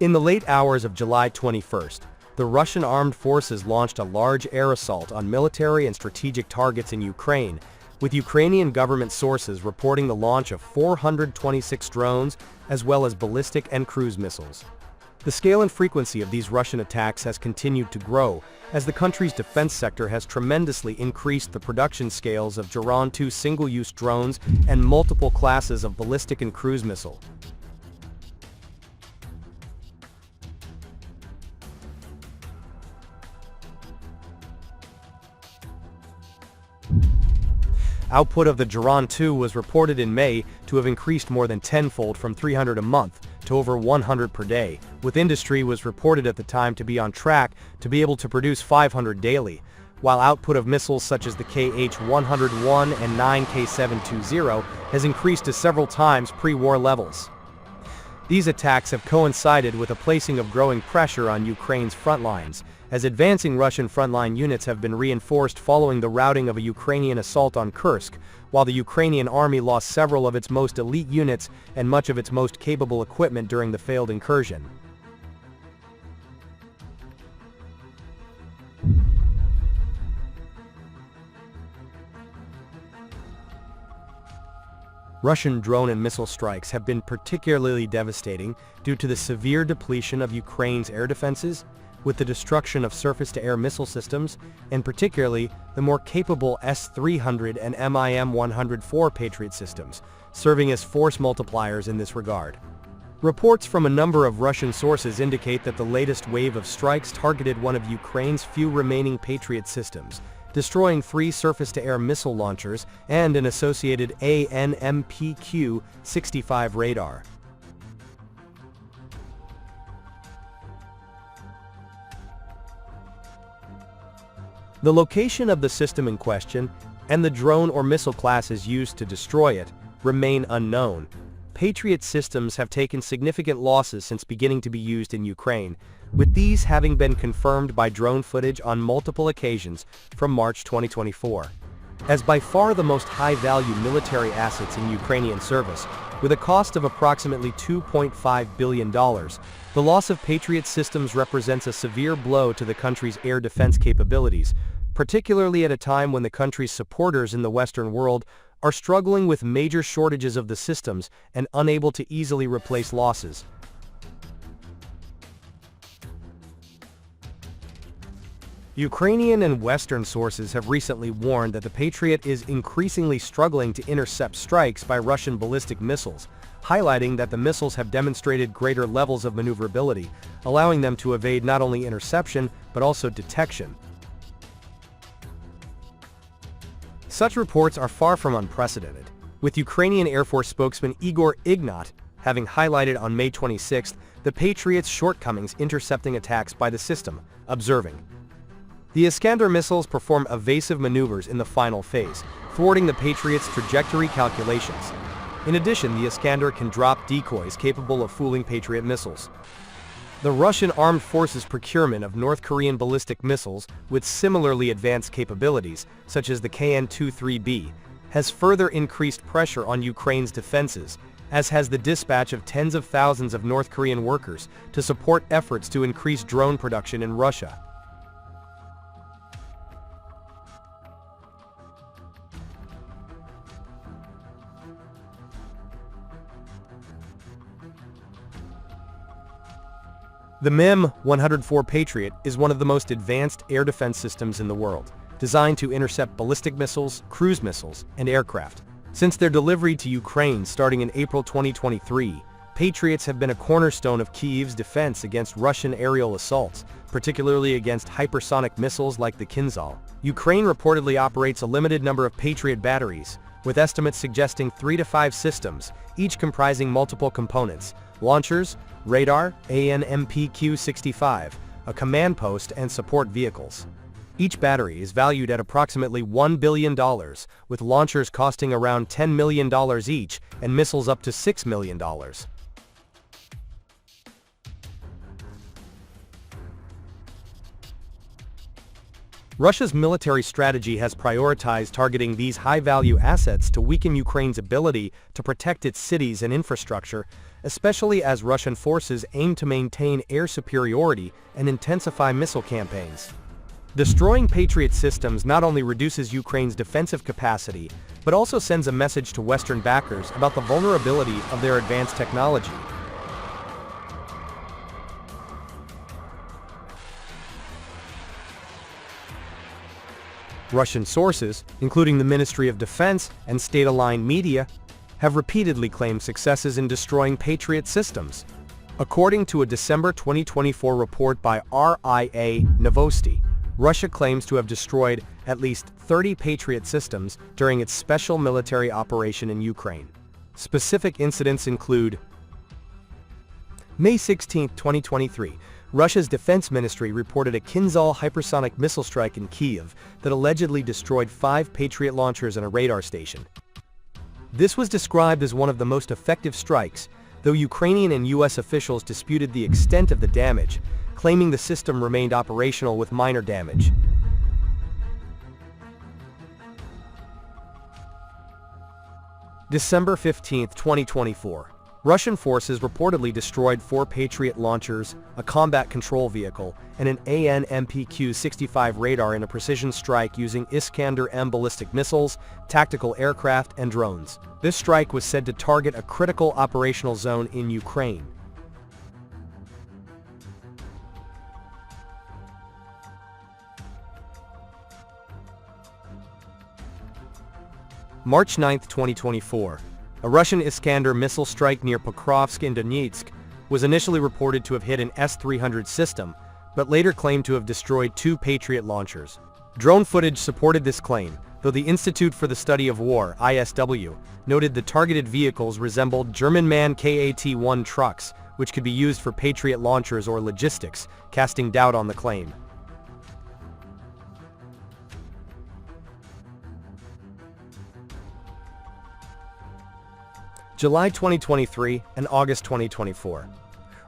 In the late hours of July 21st, the Russian armed forces launched a large air assault on military and strategic targets in Ukraine, with Ukrainian government sources reporting the launch of 426 drones as well as ballistic and cruise missiles. The scale and frequency of these Russian attacks has continued to grow, as the country's defense sector has tremendously increased the production scales of Geran-2 single-use drones and multiple classes of ballistic and cruise missile. Output of the Geran-2 was reported in May to have increased more than tenfold from 300 a month to over 100 per day, with industry was reported at the time to be on track to be able to produce 500 daily, while output of missiles such as the Kh-101 and 9K-720 has increased to several times pre-war levels. These attacks have coincided with a placing of growing pressure on Ukraine's front lines, as advancing Russian frontline units have been reinforced following the routing of a Ukrainian assault on Kursk, while the Ukrainian army lost several of its most elite units and much of its most capable equipment during the failed incursion. Russian drone and missile strikes have been particularly devastating due to the severe depletion of Ukraine's air defenses, with the destruction of surface-to-air missile systems, and particularly the more capable S-300 and MIM-104 Patriot systems, serving as force multipliers in this regard. Reports from a number of Russian sources indicate that the latest wave of strikes targeted one of Ukraine's few remaining Patriot systems, destroying 3 surface-to-air missile launchers and an associated ANMPQ-65 radar. The location of the system in question, and the drone or missile classes used to destroy it, remain unknown. Patriot systems have taken significant losses since beginning to be used in Ukraine, with these having been confirmed by drone footage on multiple occasions from March 2024. As by far the most high-value military assets in Ukrainian service, with a cost of approximately $2.5 billion, the loss of Patriot systems represents a severe blow to the country's air defense capabilities, particularly at a time when the country's supporters in the Western world are struggling with major shortages of the systems and unable to easily replace losses. Ukrainian and Western sources have recently warned that the Patriot is increasingly struggling to intercept strikes by Russian ballistic missiles, highlighting that the missiles have demonstrated greater levels of maneuverability, allowing them to evade not only interception but also detection. Such reports are far from unprecedented, with Ukrainian Air Force spokesman Igor Ignat having highlighted on May 26 the Patriot's shortcomings intercepting attacks by the system, observing, "The Iskander missiles perform evasive maneuvers in the final phase, thwarting the Patriot's trajectory calculations. In addition, the Iskander can drop decoys capable of fooling Patriot missiles." The Russian armed forces' procurement of North Korean ballistic missiles with similarly advanced capabilities, such as the KN-23B, has further increased pressure on Ukraine's defenses, as has the dispatch of tens of thousands of North Korean workers to support efforts to increase drone production in Russia. The MIM-104 Patriot is one of the most advanced air defense systems in the world, designed to intercept ballistic missiles, cruise missiles, and aircraft. Since their delivery to Ukraine starting in April 2023, Patriots have been a cornerstone of Kyiv's defense against Russian aerial assaults, particularly against hypersonic missiles like the Kinzhal. Ukraine reportedly operates a limited number of Patriot batteries, with estimates suggesting 3 to 5 systems, each comprising multiple components: launchers, radar, ANMPQ-65, a command post, and support vehicles. Each battery is valued at approximately $1 billion, with launchers costing around $10 million each and missiles up to $6 million. Russia's military strategy has prioritized targeting these high-value assets to weaken Ukraine's ability to protect its cities and infrastructure, especially as Russian forces aim to maintain air superiority and intensify missile campaigns. Destroying Patriot systems not only reduces Ukraine's defensive capacity, but also sends a message to Western backers about the vulnerability of their advanced technology. Russian sources, including the Ministry of Defense and state-aligned media, have repeatedly claimed successes in destroying Patriot systems. According to a December 2024 report by RIA Novosti, Russia claims to have destroyed at least 30 Patriot systems during its special military operation in Ukraine. Specific incidents include May 16, 2023, Russia's defense ministry reported a Kinzhal hypersonic missile strike in Kyiv that allegedly destroyed 5 Patriot launchers and a radar station. This was described as one of the most effective strikes, though Ukrainian and U.S. officials disputed the extent of the damage, claiming the system remained operational with minor damage. December 15, 2024. Russian forces reportedly destroyed 4 Patriot launchers, a combat control vehicle, and an AN/MPQ-65 radar in a precision strike using Iskander-M ballistic missiles, tactical aircraft, and drones. This strike was said to target a critical operational zone in Ukraine. March 9, 2024. A Russian Iskander missile strike near Pokrovsk in Donetsk was initially reported to have hit an S-300 system, but later claimed to have destroyed 2 Patriot launchers. Drone footage supported this claim, though the Institute for the Study of War, ISW, noted the targeted vehicles resembled German MAN KAT-1 trucks, which could be used for Patriot launchers or logistics, casting doubt on the claim. July 2023 and August 2024.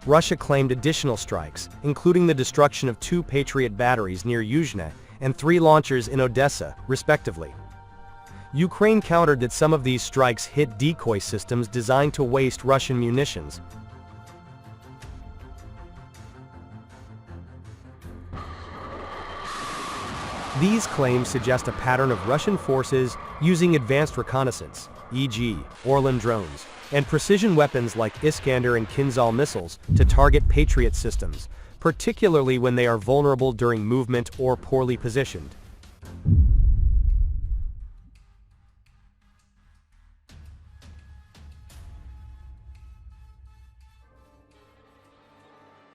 Russia claimed additional strikes, including the destruction of 2 Patriot batteries near Yuzhne and 3 launchers in Odessa, respectively. Ukraine countered that some of these strikes hit decoy systems designed to waste Russian munitions. These claims suggest a pattern of Russian forces using advanced reconnaissance, e.g., Orlan drones, and precision weapons like Iskander and Kinzhal missiles to target Patriot systems, particularly when they are vulnerable during movement or poorly positioned.